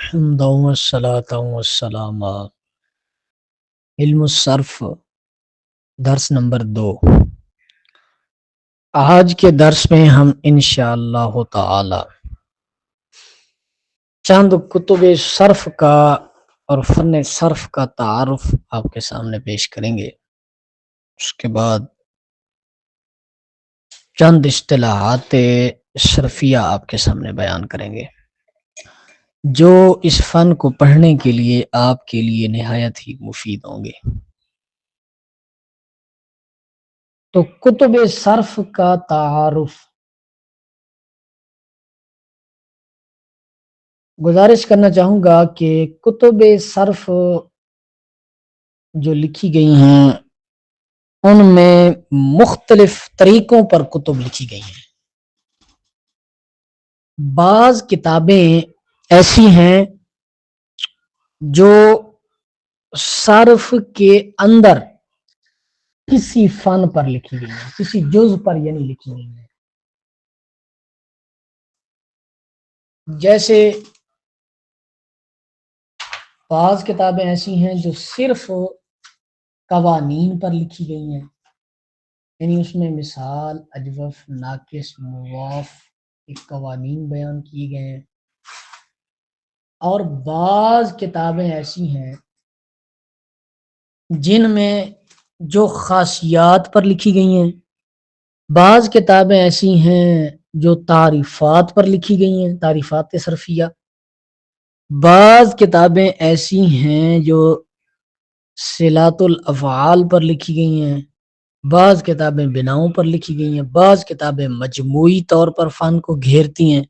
حمدا والصلاة والسلام علم الصرف درس نمبر 2۔ آج کے درس میں ہم انشاءاللہ تعالی چند کتب صرف کا اور فن صرف کا تعارف آپ کے سامنے پیش کریں گے۔ اس کے بعد چند اصطلاحات صرفیہ آپ کے سامنے بیان کریں گے جو اس فن کو پڑھنے کے لیے آپ کے لیے نہایت ہی مفید ہوں گے۔ تو کتب صرف کا تعارف، گزارش کرنا چاہوں گا کہ کتب صرف جو لکھی گئی ہیں ان میں مختلف طریقوں پر کتب لکھی گئی ہیں۔ بعض کتابیں ایسی ہیں جو صرف کے اندر کسی فن پر لکھی گئی ہیں، کسی جز پر یعنی لکھی گئی ہیں۔ جیسے بعض کتابیں ایسی ہیں جو صرف قوانین پر لکھی گئی ہیں، یعنی اس میں مثال، اجوف، ناقص، مضاف کے قوانین بیان کیے گئے ہیں۔ اور بعض کتابیں ایسی ہیں جن میں جو خاصیات پر لکھی گئی ہیں، بعض کتابیں ایسی ہیں جو تعریفات پر لکھی گئی ہیں، تعریفات صرفیہ، بعض کتابیں ایسی ہیں جو صلات الافعال پر لکھی گئی ہیں، بعض کتابیں بناؤں پر لکھی گئی ہیں، بعض کتابیں مجموعی طور پر فن کو گھیرتی ہیں۔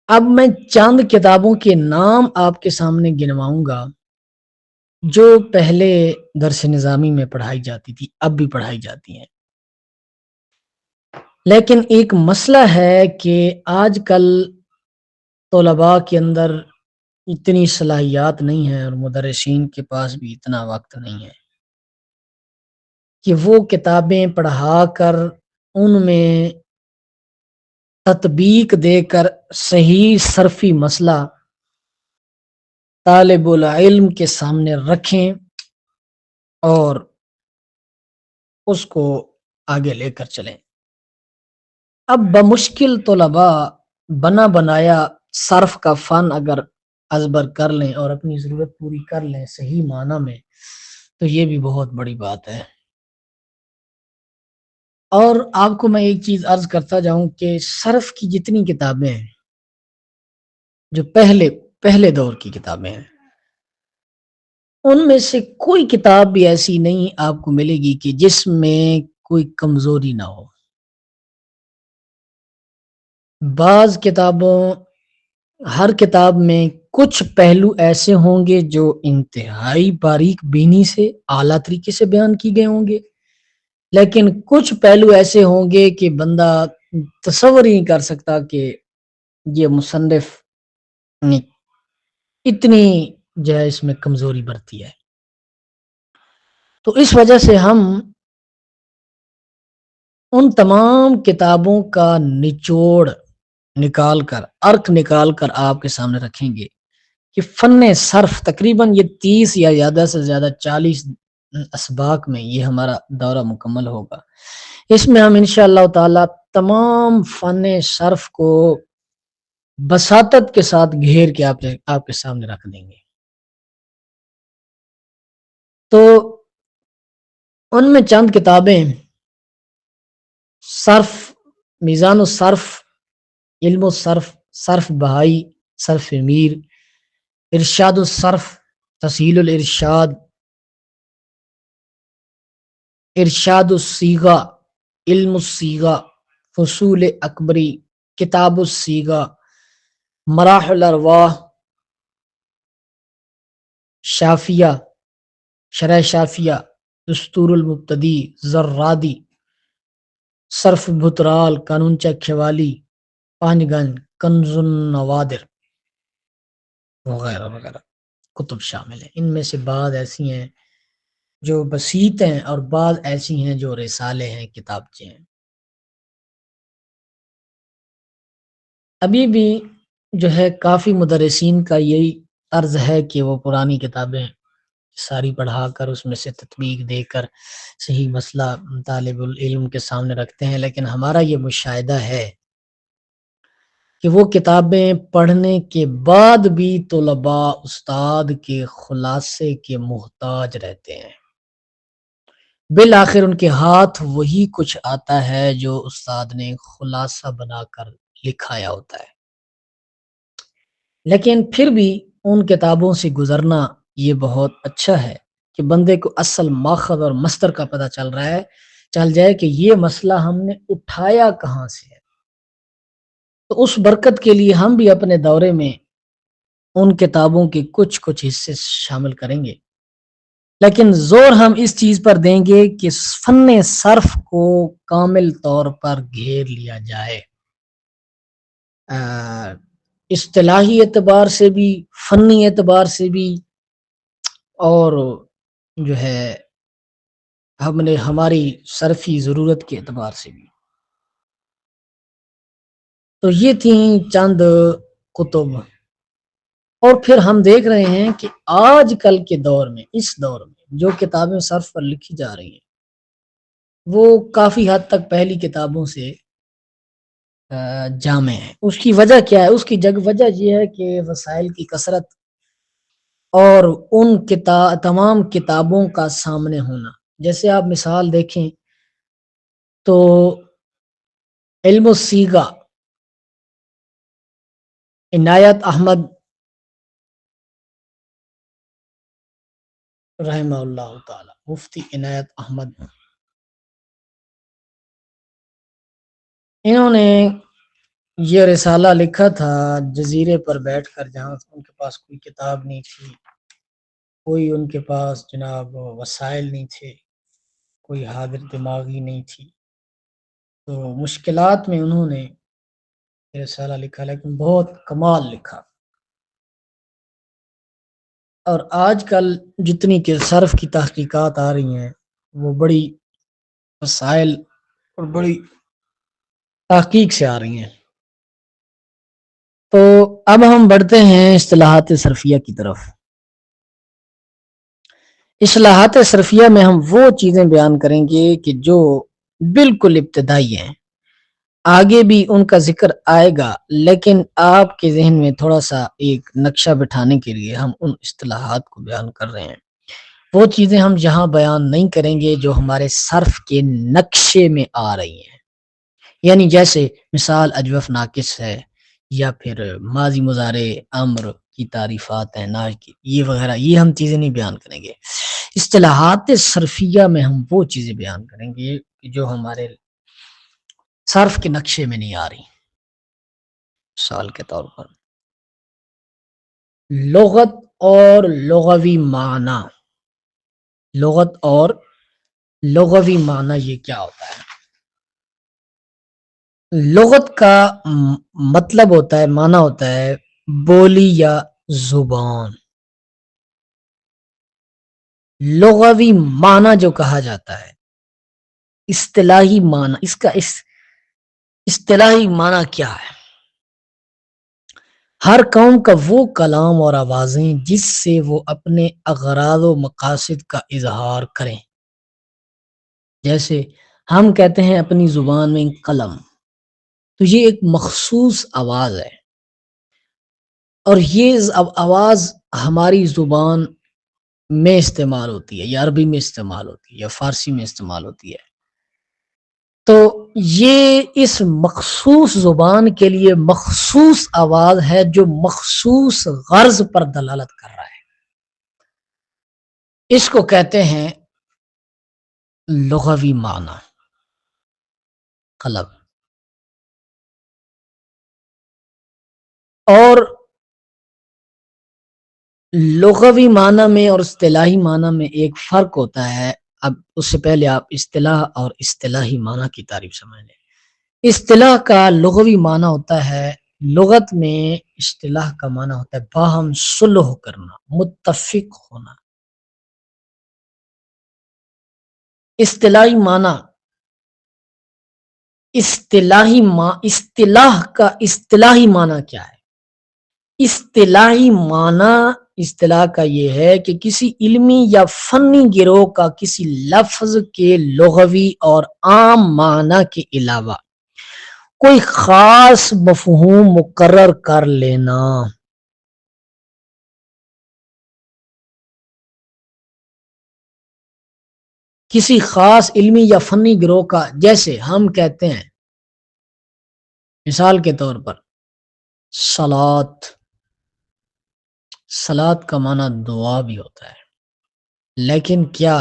اب میں چند کتابوں کے نام آپ کے سامنے گنواؤں گا جو پہلے درس نظامی میں پڑھائی جاتی تھی، اب بھی پڑھائی جاتی ہیں، لیکن ایک مسئلہ ہے کہ آج کل طلباء کے اندر اتنی صلاحیات نہیں ہے اور مدرسین کے پاس بھی اتنا وقت نہیں ہے کہ وہ کتابیں پڑھا کر ان میں تطبیق دے کر صحیح صرفی مسئلہ طالب العلم کے سامنے رکھیں اور اس کو آگے لے کر چلیں۔ اب بمشکل طلباء بنا بنایا صرف کا فن اگر ازبر کر لیں اور اپنی ضرورت پوری کر لیں صحیح معنی میں، تو یہ بھی بہت بڑی بات ہے۔ اور آپ کو میں ایک چیز عرض کرتا جاؤں کہ صرف کی جتنی کتابیں ہیں جو پہلے دور کی کتابیں ہیں، ان میں سے کوئی کتاب بھی ایسی نہیں آپ کو ملے گی کہ جس میں کوئی کمزوری نہ ہو۔ بعض کتابوں، ہر کتاب میں کچھ پہلو ایسے ہوں گے جو انتہائی باریک بینی سے اعلیٰ طریقے سے بیان کی گئے ہوں گے، لیکن کچھ پہلو ایسے ہوں گے کہ بندہ تصور ہی نہیں کر سکتا کہ یہ مصنف نے اتنی جو ہے اس میں کمزوری برتی ہے۔ تو اس وجہ سے ہم ان تمام کتابوں کا نچوڑ نکال کر، ارک نکال کر آپ کے سامنے رکھیں گے کہ فن صرف تقریباً یہ 30 یا زیادہ سے زیادہ 40 اسباق میں یہ ہمارا دورہ مکمل ہوگا۔ اس میں ہم انشاءاللہ تعالی تمام فن صرف کو بساطت کے ساتھ گھیر کے آپ کے سامنے رکھ دیں گے۔ تو ان میں چند کتابیں: صرف، میزان الصرف، علم الصرف، صرف بہائی، صرف میر، ارشاد الصرف، تسہیل الارشاد، ارشاد الصیغہ، علم الصیغہ، فصول اکبری، کتاب الصیغہ، مراحل الارواح، شافیہ، شرح شافیہ، دستور المبتدی، زرادی، صرف بھترال، قانون چکھیوالی، پانچ گنج، کنز النوادر وغیرہ وغیرہ کتب شامل ہیں۔ ان میں سے بعض ایسی ہیں جو بسیط ہیں اور بعض ایسی ہیں جو رسالے ہیں، کتابچے ہیں۔ ابھی بھی جو ہے کافی مدرسین کا یہی عرض ہے کہ وہ پرانی کتابیں ساری پڑھا کر اس میں سے تطبیق دے کر صحیح مسئلہ طالب العلم کے سامنے رکھتے ہیں، لیکن ہمارا یہ مشاہدہ ہے کہ وہ کتابیں پڑھنے کے بعد بھی طلباء استاد کے خلاصے کے محتاج رہتے ہیں، بالآخر ان کے ہاتھ وہی کچھ آتا ہے جو استاد نے خلاصہ بنا کر لکھایا ہوتا ہے، لیکن پھر بھی ان کتابوں سے گزرنا یہ بہت اچھا ہے کہ بندے کو اصل ماخذ اور مصدر کا پتہ چل جائے کہ یہ مسئلہ ہم نے اٹھایا کہاں سے ہے۔ تو اس برکت کے لیے ہم بھی اپنے دورے میں ان کتابوں کے کچھ حصے شامل کریں گے، لیکن زور ہم اس چیز پر دیں گے کہ فن صرف کو کامل طور پر گھیر لیا جائے، اصطلاحی اعتبار سے بھی، فنی اعتبار سے بھی، اور جو ہے ہماری صرفی ضرورت کے اعتبار سے بھی۔ تو یہ تھیں چند کتب، اور پھر ہم دیکھ رہے ہیں کہ آج کل کے دور میں، اس دور میں جو کتابیں صرف پر لکھی جا رہی ہیں وہ کافی حد تک پہلی کتابوں سے جامع ہے۔ اس کی وجہ کیا ہے؟ اس کی وجہ یہ ہے کہ وسائل کی کثرت اور ان تمام کتابوں کا سامنے ہونا۔ جیسے آپ مثال دیکھیں تو علم الصیغہ، عنایت احمد رحمہ اللہ تعالی، مفتی عنایت احمد، انہوں نے یہ رسالہ لکھا تھا جزیرے پر بیٹھ کر، جہاں ان کے پاس کوئی کتاب نہیں تھی، کوئی ان کے پاس جناب وسائل نہیں تھے، کوئی حاضر دماغی نہیں تھی، تو مشکلات میں انہوں نے یہ رسالہ لکھا، لیکن بہت کمال لکھا۔ اور آج کل جتنی کہ صرف کی تحقیقات آ رہی ہیں وہ بڑی وسائل اور بڑی تحقیق سے آ رہی ہیں۔ تو اب ہم بڑھتے ہیں اصطلاحات صرفیہ کی طرف۔ اصطلاحات صرفیہ میں ہم وہ چیزیں بیان کریں گے کہ جو بالکل ابتدائی ہیں، آگے بھی ان کا ذکر آئے گا، لیکن آپ کے ذہن میں تھوڑا سا ایک نقشہ بٹھانے کے لیے ہم ان اصطلاحات کو بیان کر رہے ہیں۔ وہ چیزیں ہم یہاں بیان نہیں کریں گے جو ہمارے صرف کے نقشے میں آ رہی ہیں، یعنی جیسے مثال اجوف ناقص ہے، یا پھر ماضی مضارع امر کی تعریفات ہیں، ناج کی، یہ وغیرہ، یہ ہم چیزیں نہیں بیان کریں گے۔ اصطلاحات صرفیہ میں ہم وہ چیزیں بیان کریں گے جو ہمارے صرف کے نقشے میں نہیں آ رہی۔ مثال کے طور پر لغت اور لغوی معنی، لغت اور لغوی معنی یہ کیا ہوتا ہے؟ لغت کا مطلب ہوتا ہے، معنی ہوتا ہے بولی یا زبان۔ لغوی معنی جو کہا جاتا ہے، اصطلاحی معنی، اس کا اصطلاحی معنی کیا ہے؟ ہر قوم کا وہ کلام اور آوازیں جس سے وہ اپنے اغراض و مقاصد کا اظہار کریں۔ جیسے ہم کہتے ہیں اپنی زبان میں قلم، تو یہ ایک مخصوص آواز ہے، اور یہ آواز ہماری زبان میں استعمال ہوتی ہے، یا عربی میں استعمال ہوتی ہے، یا فارسی میں استعمال ہوتی ہے۔ تو یہ اس مخصوص زبان کے لیے مخصوص آواز ہے جو مخصوص غرض پر دلالت کر رہا ہے۔ اس کو کہتے ہیں لغوی معنی، قلم۔ اور لغوی معنی میں اور اصطلاحی معنی میں ایک فرق ہوتا ہے۔ اب اس سے پہلے آپ اصطلاح اور اصطلاحی معنی کی تعریف سمجھ لیں۔ اصطلاح کا لغوی معنی ہوتا ہے، لغت میں اصطلاح کا معنی ہوتا ہے باہم صلح کرنا، متفق ہونا۔ اصطلاحی معنی، اصطلاح کا اصطلاحی معنی کیا ہے؟ اصطلاحی معنی اصطلاح کا یہ ہے کہ کسی علمی یا فنی گروہ کا کسی لفظ کے لغوی اور عام معنی کے علاوہ کوئی خاص مفہوم مقرر کر لینا۔ کسی خاص علمی یا فنی گروہ کا، جیسے ہم کہتے ہیں مثال کے طور پر صلات، صلات کا معنی دعا بھی ہوتا ہے، لیکن کیا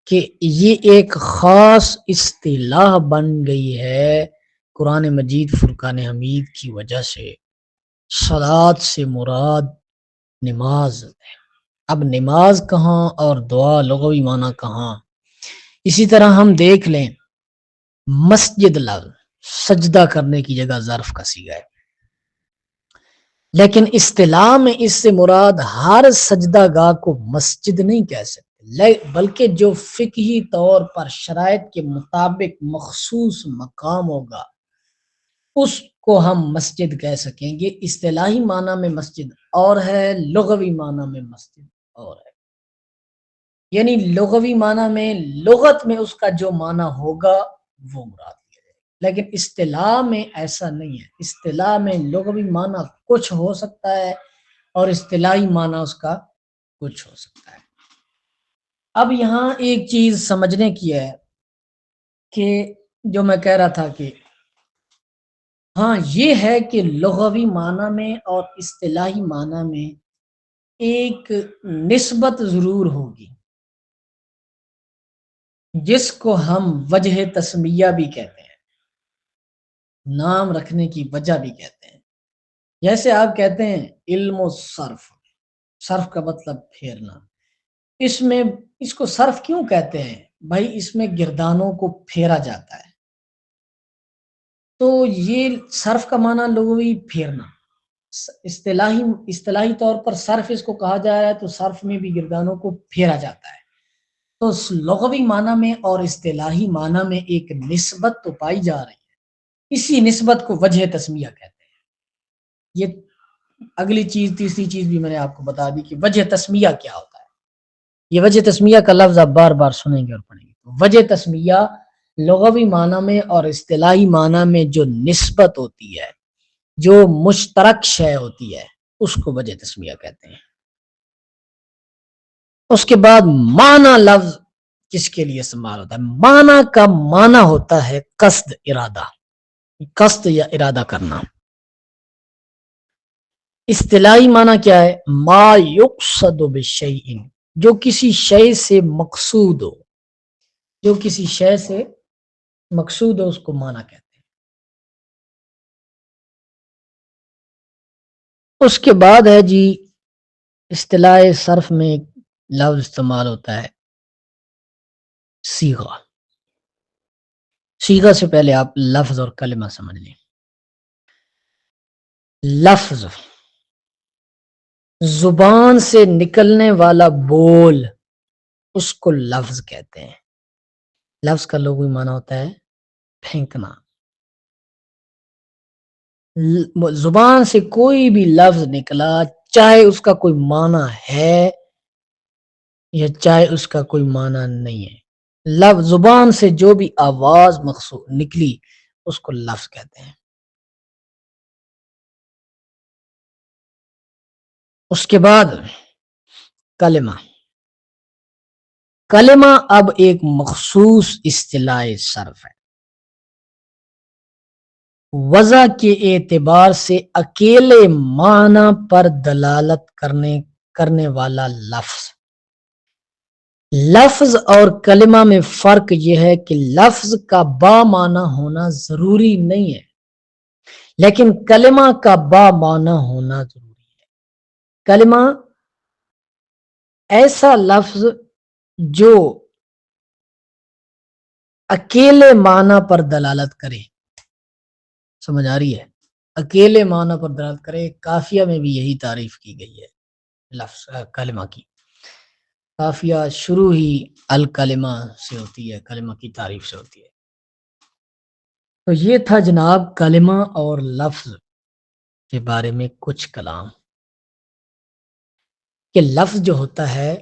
کہ یہ ایک خاص اصطلاح بن گئی ہے قرآن مجید فرقان حمید کی وجہ سے۔ صلات سے مراد نماز ہے۔ اب نماز کہاں اور دعا لغوی معنی کہاں؟ اسی طرح ہم دیکھ لیں مسجد لفظ سجدہ کرنے کی جگہ ظرف کا صیغہ ہے، لیکن اصطلاح میں اس سے مراد ہر سجدہ گاہ کو مسجد نہیں کہہ سکتے، بلکہ جو فقہی طور پر شرائط کے مطابق مخصوص مقام ہوگا اس کو ہم مسجد کہہ سکیں گے۔ اصطلاحی معنی میں مسجد اور ہے، لغوی معنی میں مسجد اور ہے، یعنی لغوی معنی میں لغت میں اس کا جو معنی ہوگا وہ مراد لیا جائے گا، لیکن اصطلاح میں ایسا نہیں ہے۔ اصطلاح میں لغوی معنی کچھ ہو سکتا ہے اور اصطلاحی معنی اس کا کچھ ہو سکتا ہے۔ اب یہاں ایک چیز سمجھنے کی ہے کہ جو میں کہہ رہا تھا کہ ہاں یہ ہے کہ لغوی معنی میں اور اصطلاحی معنی میں ایک نسبت ضرور ہوگی جس کو ہم وجہ تسمیہ بھی کہتے ہیں، نام رکھنے کی وجہ بھی کہتے ہیں۔ جیسے آپ کہتے ہیں علم و صرف، صرف کا مطلب پھیرنا، اس کو صرف کیوں کہتے ہیں؟ بھائی اس میں گردانوں کو پھیرا جاتا ہے، تو یہ صرف کا معنی لغوی پھیرنا، اصطلاحی طور پر صرف اس کو کہا جا رہا ہے تو صرف میں بھی گردانوں کو پھیرا جاتا ہے۔ تو لغوی معنی میں اور اصطلاحی معنی میں ایک نسبت تو پائی جا رہی ہے، اسی نسبت کو وجہ تسمیہ کہتے ہیں۔ یہ اگلی چیز، تیسری چیز بھی میں نے آپ کو بتا دی کہ وجہ تسمیہ کیا ہوتا ہے۔ یہ وجہ تسمیہ کا لفظ آپ بار بار سنیں گے اور پڑھیں گے۔ وجہ تسمیہ لغوی معنی میں اور اصطلاحی معنی میں جو نسبت ہوتی ہے، جو مشترک شے ہوتی ہے، اس کو وجہ تسمیہ کہتے ہیں۔ اس کے بعد معنی لفظ کس کے لیے استعمال ہوتا ہے؟ معنی کا معنی ہوتا ہے قصد، ارادہ، قصد یا ارادہ کرنا۔ اصطلاحی معنی کیا ہے؟ ما یقصد بشیء، جو کسی شے سے مقصود ہو، جو کسی شے سے مقصود ہو اس کو معنی کہتے ہیں۔ اس کے بعد ہے جی اصطلاح صرف میں ایک لفظ استعمال ہوتا ہے صیغہ۔ صیغہ سے پہلے آپ لفظ اور کلمہ سمجھ لیں۔ لفظ زبان سے نکلنے والا بول، اس کو لفظ کہتے ہیں۔ لفظ کا لغوی معنی ہوتا ہے پھینکنا۔ زبان سے کوئی بھی لفظ نکلا، چاہے اس کا کوئی معنی ہے یا چاہے اس کا کوئی معنی نہیں ہے، لفظ زبان سے جو بھی آواز مقصود نکلی اس کو لفظ کہتے ہیں۔ اس کے بعد کلمہ۔ کلمہ اب ایک مخصوص اصطلاح صرف ہے، وضع کے اعتبار سے اکیلے معنی پر دلالت کرنے والا لفظ۔ لفظ اور کلمہ میں فرق یہ ہے کہ لفظ کا با معنی ہونا ضروری نہیں ہے، لیکن کلمہ کا با معنی ہونا ضروری ہے۔ کلمہ ایسا لفظ جو اکیلے معنی پر دلالت کرے، سمجھ آ رہی ہے؟ اکیلے معنی پر دلالت کرے۔ کافیہ میں بھی یہی تعریف کی گئی ہے لفظ کلمہ کی۔ کافیہ شروع ہی الکلمہ سے ہوتی ہے، کلمہ کی تعریف سے ہوتی ہے۔ تو یہ تھا جناب کلمہ اور لفظ۔ کے بارے میں کچھ کلام کہ لفظ جو ہوتا ہے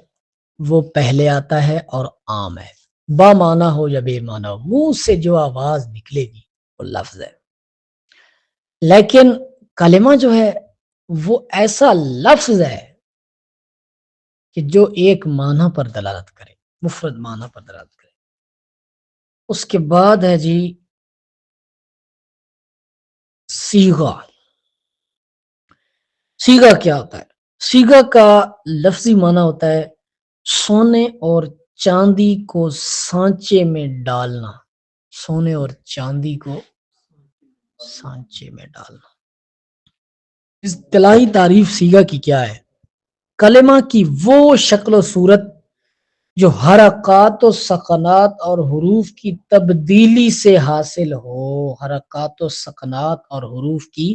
وہ پہلے آتا ہے اور عام ہے، با معنی ہو یا بے معنی ہو، منہ سے جو آواز نکلے گی وہ لفظ ہے. لیکن کلمہ جو ہے وہ ایسا لفظ ہے کہ جو ایک معنی پر دلالت کرے، مفرد معنی پر دلالت کرے. اس کے بعد ہے جی صیغہ. صیغہ کیا ہوتا ہے؟ صیغہ کا لفظی معنی ہوتا ہے سونے اور چاندی کو سانچے میں ڈالنا. سونے اور چاندی کو سانچے میں ڈالنا. اصطلاحی تعریف صیغہ کی کیا ہے؟ کلمہ کی وہ شکل و صورت جو حرکات و سکنات اور حروف کی تبدیلی سے حاصل ہو. حرکات و سکنات اور حروف کی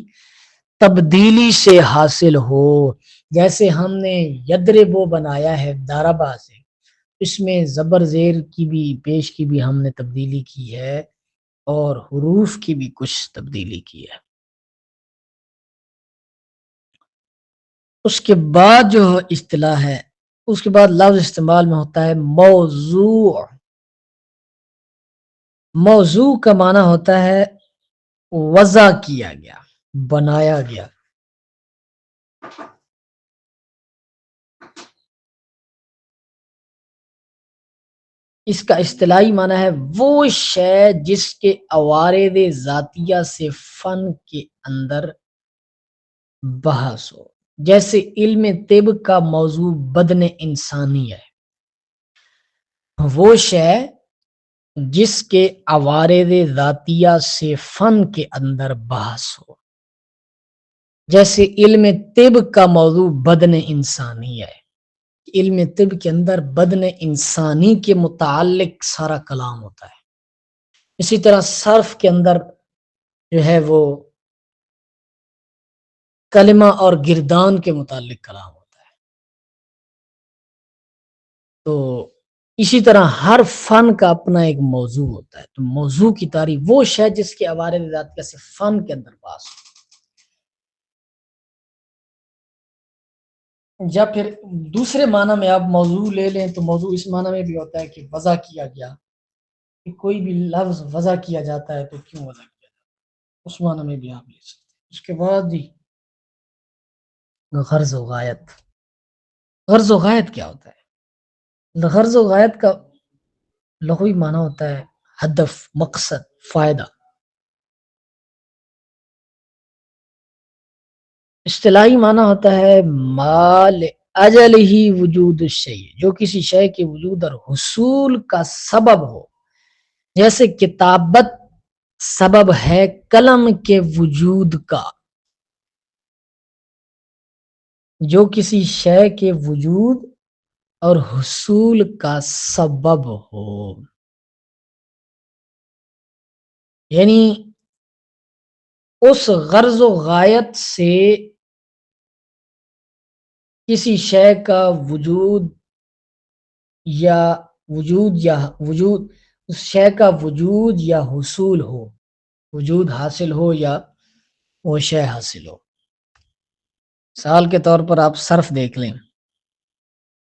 تبدیلی سے حاصل ہو. جیسے ہم نے یدربو بنایا ہے داربا سے، اس میں زبر زیر کی بھی پیش کی بھی ہم نے تبدیلی کی ہے اور حروف کی بھی کچھ تبدیلی کی ہے. اس کے بعد جو اصطلاح ہے، اس کے بعد لفظ استعمال میں ہوتا ہے موضوع. موضوع کا معنی ہوتا ہے وضع کیا گیا، بنایا گیا. اس کا اصطلاحی معنی ہے وہ شے جس کے عوارض ذاتیہ سے فن کے اندر بحث ہو. جیسے علم طب کا موضوع بدن انسانی ہے، وہ شے جس کے عوارض ذاتیہ سے فن کے اندر بحث ہو. جیسے علم طب کا موضوع بدن انسانی ہے، علم طب کے اندر بدن انسانی کے متعلق سارا کلام ہوتا ہے. اسی طرح صرف کے اندر جو ہے وہ کلمہ اور گردان کے متعلق کلام ہوتا ہے. تو اسی طرح ہر فن کا اپنا ایک موضوع ہوتا ہے. تو موضوع کی تعریف وہ شے جس کے عوارض ذاتیہ سے فن کے اندر بحث ہو. یا پھر دوسرے معنی میں آپ موضوع لے لیں تو موضوع اس معنی میں بھی ہوتا ہے کہ وضع کیا گیا، کہ کوئی بھی لفظ وضع کیا جاتا ہے تو کیوں وضع کیا جاتا ہے، اس معنی میں بھی آپ لے سکتے ہیں. اس کے بعد جی غرض و غایت. غرض و غایت کیا ہوتا ہے؟ غرض و غایت کا لغوی معنی ہوتا ہے ہدف، مقصد، فائدہ. اصطلاحی معنی ہوتا ہے مال اجل ہی وجود الشیء، جو کسی شے کے وجود اور حصول کا سبب ہو. جیسے کتابت سبب ہے قلم کے وجود کا. جو کسی شے کے وجود اور حصول کا سبب ہو، یعنی اس غرض و غایت سے کسی شے کا وجود اس شے کا وجود یا حصول ہو، وجود حاصل ہو یا وہ شے حاصل ہو. مثال کے طور پر آپ صرف دیکھ لیں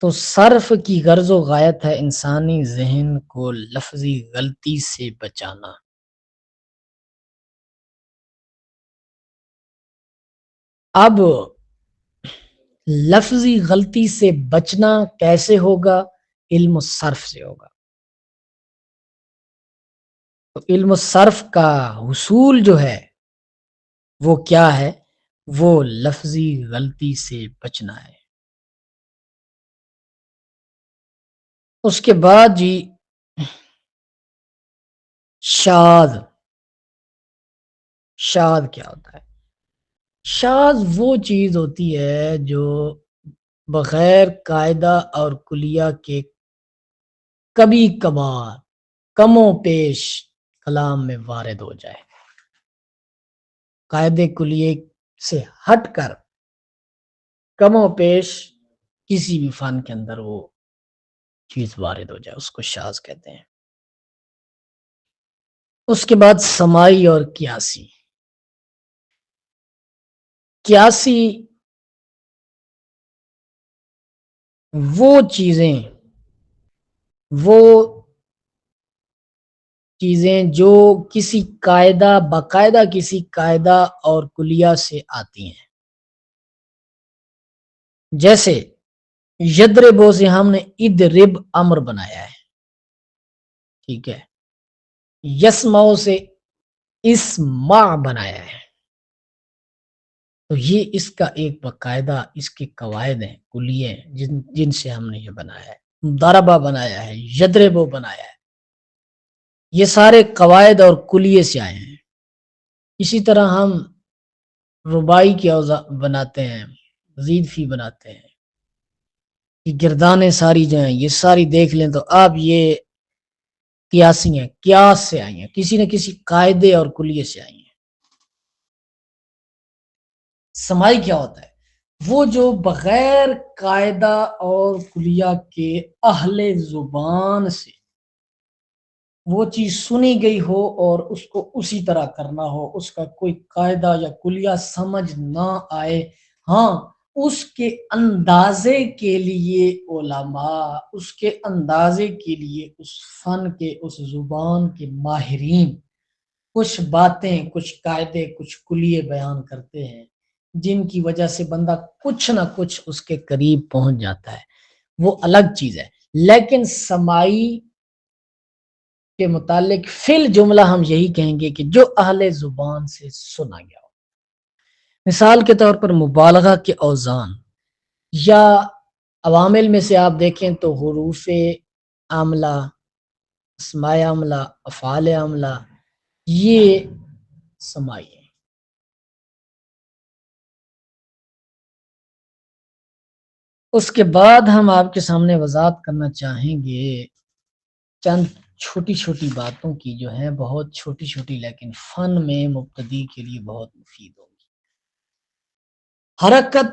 تو صرف کی غرض و غایت ہے انسانی ذہن کو لفظی غلطی سے بچانا. اب لفظی غلطی سے بچنا کیسے ہوگا؟ علم الصرف سے ہوگا. تو علم الصرف کا حصول جو ہے وہ کیا ہے؟ وہ لفظی غلطی سے بچنا ہے. اس کے بعد جی شاذ. شاذ کیا ہوتا ہے؟ شاذ وہ چیز ہوتی ہے جو بغیر قاعدہ اور کلیہ کے کبھی کبھار کم و بیش کلام میں وارد ہو جائے. قاعدے کلیے سے ہٹ کر کم و بیش کسی بھی فن کے اندر وہ چیز وارد ہو جائے، اس کو شاذ کہتے ہیں. اس کے بعد سماعی اور قیاسی. 81 وہ چیزیں وہ چیزیں جو کسی باقاعدہ کسی قاعدہ اور کلیہ سے آتی ہیں. جیسے یدربو سے ہم نے ادرب امر بنایا ہے، ٹھیک ہے. یسمعو سے اسمع بنایا ہے. تو یہ اس کا ایک باقاعدہ اس کے قواعد ہیں، کلیے ہیں، جن سے ہم نے یہ بنایا ہے. ضربہ بنایا ہے، یدربو بنایا ہے، یہ سارے قواعد اور کلیے سے آئے ہیں. اسی طرح ہم ربائی کے اوزان بناتے ہیں، مزید فی بناتے ہیں. یہ گردانیں ساری جو ہیں یہ ساری دیکھ لیں تو آپ یہ قیاسی ہیں، قیاس سے آئی ہیں، کسی نہ کسی قاعدے اور کلیے سے آئی ہیں. سمائی کیا ہوتا ہے؟ وہ جو بغیر قاعدہ اور کلیہ کے اہل زبان سے وہ چیز سنی گئی ہو اور اس کو اسی طرح کرنا ہو، اس کا کوئی قاعدہ یا کلیہ سمجھ نہ آئے. ہاں، اس کے اندازے کے لیے علماء، اس کے اندازے کے لیے اس فن کے، اس زبان کے ماہرین کچھ باتیں، کچھ قاعدے، کچھ کلیے بیان کرتے ہیں، جن کی وجہ سے بندہ کچھ نہ کچھ اس کے قریب پہنچ جاتا ہے. وہ الگ چیز ہے. لیکن سمائی کے متعلق فی الجملہ ہم یہی کہیں گے کہ جو اہل زبان سے سنا گیا ہو. مثال کے طور پر مبالغہ کے اوزان یا عوامل میں سے آپ دیکھیں تو حروف عاملہ، اسماء عاملہ، افعال عاملہ، یہ سمائی ہے. اس کے بعد ہم آپ کے سامنے وضاحت کرنا چاہیں گے چند چھوٹی چھوٹی باتوں کی جو ہیں، بہت چھوٹی چھوٹی لیکن فن میں مبتدی کے لیے بہت مفید ہوگی. حرکت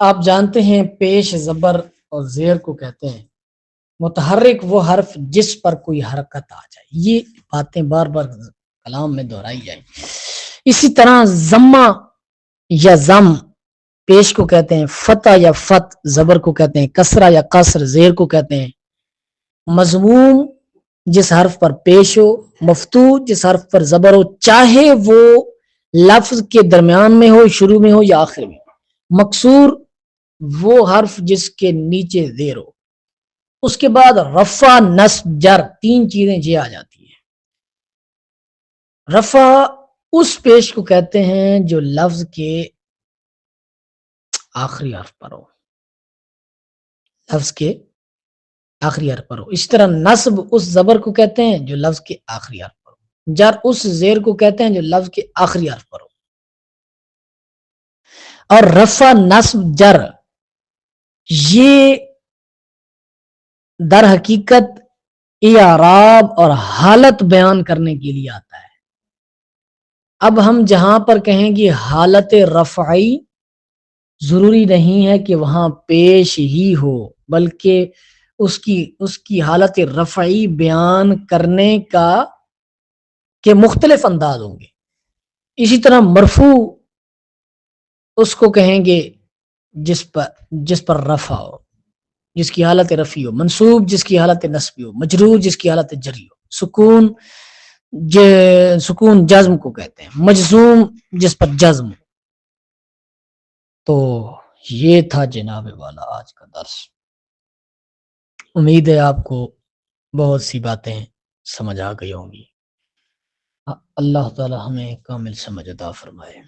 آپ جانتے ہیں پیش زبر اور زیر کو کہتے ہیں. متحرک وہ حرف جس پر کوئی حرکت آ جائے. یہ باتیں بار بار کلام میں دہرائی جائیں. اسی طرح ضمہ یا ضم پیش کو کہتے ہیں، فتح یا فت زبر کو کہتے ہیں، کسرہ یا قصر زیر کو کہتے ہیں. مضموم جس حرف پر پیش ہو، مفتوح جس حرف پر زبر ہو، چاہے وہ لفظ کے درمیان میں ہو، شروع میں ہو یا آخر میں. مکسور وہ حرف جس کے نیچے زیر ہو. اس کے بعد رفع، نصب، جر، تین چیزیں یہ آ جاتی ہیں. رفع اس پیش کو کہتے ہیں جو لفظ کے آخری حرف پر ہو، لفظ کے آخری حرف پر ہو. اس طرح نصب اس زبر کو کہتے ہیں جو لفظ کے آخری حرف پر ہو. جر اس زیر کو کہتے ہیں جو لفظ کے آخری حرف پر ہو. اور رفع، نصب، جر یہ در حقیقت اعراب اور حالت بیان کرنے کے لیے آتا ہے. اب ہم جہاں پر کہیں گے حالت رفعی، ضروری نہیں ہے کہ وہاں پیش ہی ہو، بلکہ اس کی حالت رفعی بیان کرنے کے مختلف انداز ہوں گے. اسی طرح مرفوع اس کو کہیں گے جس پر رفع ہو، جس کی حالت رفعی ہو. منصوب جس کی حالت نصبی ہو. مجرور جس کی حالت جری ہو. سکون جزم کو کہتے ہیں. مجزوم جس پر جزم ہو. تو یہ تھا جناب والا آج کا درس. امید ہے آپ کو بہت سی باتیں سمجھ آ گئی ہوں گی. اللہ تعالی ہمیں کامل سمجھ عطا فرمائے.